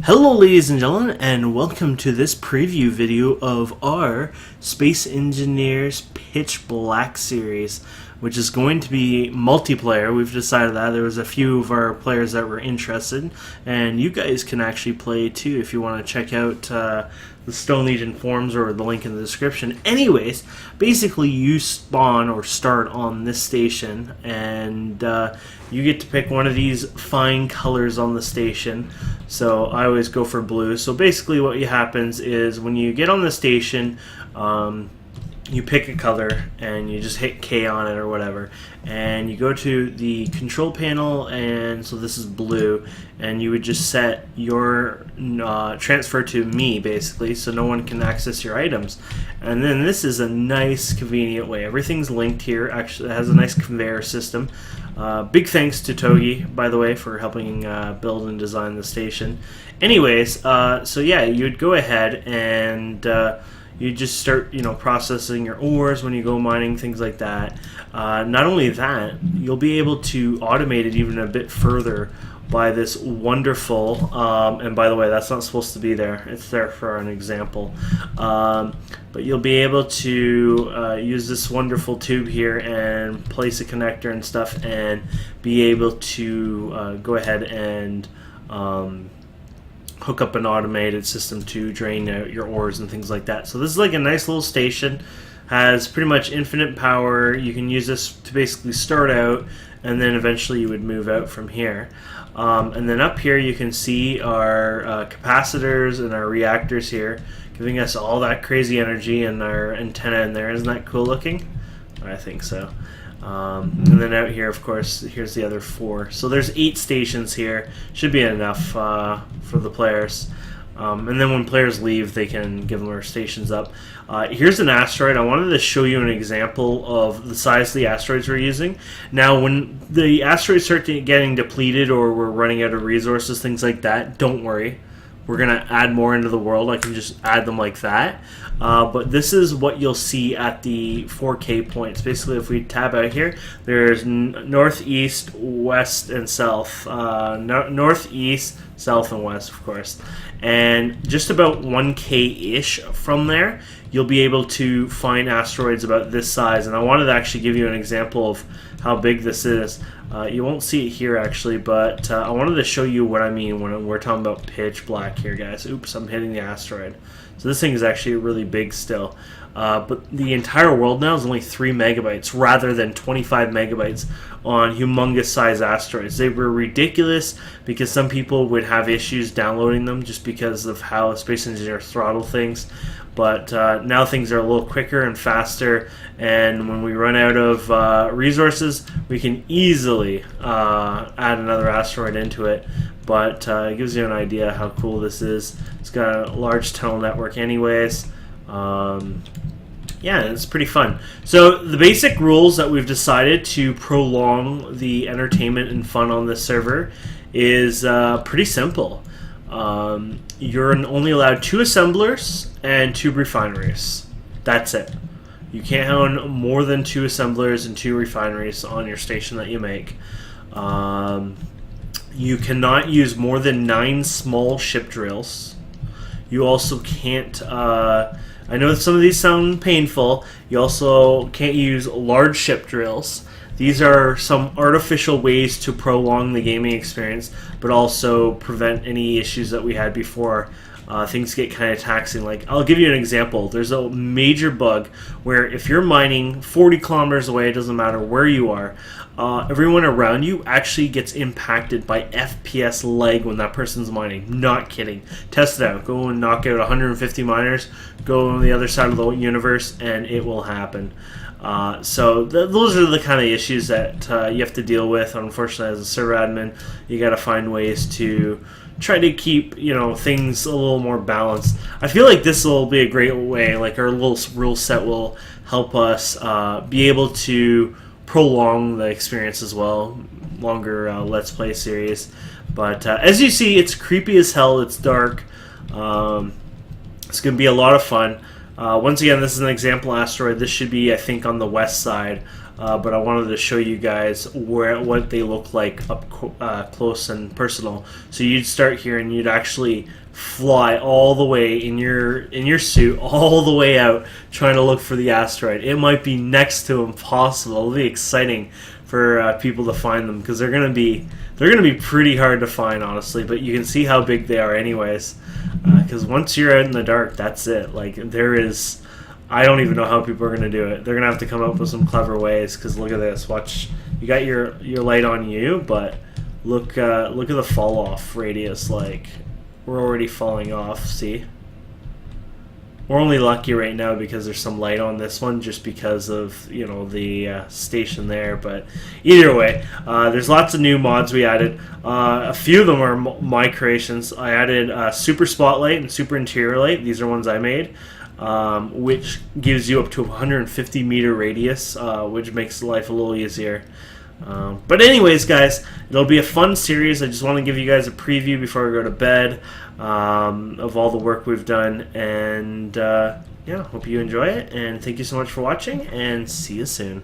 Hello ladies and gentlemen, and welcome to this preview video of our Space Engineers Pitch Black series, which is going to be multiplayer. We've decided that. There was a few of our players that were interested, and you guys can actually play too if you want to check out the Stone Legion forums or the link in the description. Anyways, basically you spawn or start on this station, and you get to pick one of these fine colors on the station. So I always go for blue. So basically what happens is when you get on the station, you pick a color and you just hit K on it or whatever, and you go to the control panel, and so this is blue, and you would just set your transfer to me basically, so no one can access your items. And then this is a nice convenient way. Everything's linked here. Actually, it has a nice conveyor system. Big thanks to Togi, by the way, for helping build and design the station. Anyways, so yeah, you'd go ahead and you just start, processing your ores when you go mining, things like that. Not only that, you'll be able to automate it even a bit further by this wonderful, and by the way, that's not supposed to be there. It's there for an example. But you'll be able to use this wonderful tube here and place a connector and stuff, and be able to go ahead and hook up an automated system to drain out your ores and things like that. So this is like a nice little station, has pretty much infinite power. You can use this to basically start out, and then eventually you would move out from here. And then up here you can see our capacitors and our reactors here, giving us all that crazy energy, and our antenna in there. Isn't that cool looking? I think so. And then out here, of course, here's the other 4. So there's 8 stations here. Should be enough for the players. And then when players leave, they can give them their stations up. Here's an asteroid. I wanted to show you an example of the size of the asteroids we're using. Now, when the asteroids start getting depleted or we're running out of resources, things like that, don't worry. We're going to add more into the world. I can just add them like that. But this is what you'll see at the 4K points. Basically, if we tab out here, there's northeast, west, and south. Northeast, south, and west, of course. And just about 1K-ish from there, you'll be able to find asteroids about this size. And I wanted to actually give you an example of how big this is. You won't see it here actually, but I wanted to show you what I mean when we're talking about pitch black here, guys. Oops, I'm hitting the asteroid. So this thing is actually really big still. But the entire world now is only 3 megabytes rather than 25 megabytes on humongous size asteroids. They were ridiculous because some people would have issues downloading them just because of how Space Engineer throttle things. But now things are a little quicker and faster, and when we run out of resources, we can easily add another asteroid into it. But it gives you an idea how cool this is. It's got a large tunnel network anyways. Yeah, it's pretty fun. So the basic rules that we've decided to prolong the entertainment and fun on this server is pretty simple. You're only allowed 2 assemblers and 2 refineries. That's it. You can't have more than 2 assemblers and 2 refineries on your station that you make. You cannot use more than 9 small ship drills. You also can't, I know that some of these sound painful, you also can't use large ship drills. These are some artificial ways to prolong the gaming experience, but also prevent any issues that we had before. Things get kind of taxing. Like, I'll give you an example. There's a major bug where if you're mining 40 kilometers away, it doesn't matter where you are, everyone around you actually gets impacted by FPS lag when that person's mining. Not kidding. Test it out. Go and knock out 150 miners, go on the other side of the universe, and it will happen. So those are the kind of issues that you have to deal with. Unfortunately, as a server admin, you got to find ways to try to keep things a little more balanced. I feel like this will be a great way. Like, our little rule set will help us be able to prolong the experience as well. Longer Let's Play series. But as you see, it's creepy as hell. It's dark. It's going to be a lot of fun. Once again, this is an example asteroid. This should be, I think, on the west side but I wanted to show you guys what they look like up close and personal. So you'd start here and you'd actually fly all the way in your suit all the way out trying to look for the asteroid. It might be next to impossible. It'll be exciting for people to find them because they're gonna be pretty hard to find, honestly. But you can see how big they are anyways, because once you're out in the dark, that's it. Like, there is, I don't even know how people are going to do it. They're going to have to come up with some clever ways, because look at this. Watch. You got your light on you, but look at the fall off radius. Like, we're already falling off, see? We're only lucky right now because there's some light on this one, just because of, you know, the station there. But either way, there's lots of new mods we added. A few of them are my creations. I added Super Spotlight and Super Interior Light. These are ones I made, which gives you up to a 150 meter radius, which makes life a little easier. But anyways, guys, it'll be a fun series. I just want to give you guys a preview before I go to bed of all the work we've done, and yeah, hope you enjoy it, and thank you so much for watching, and see you soon.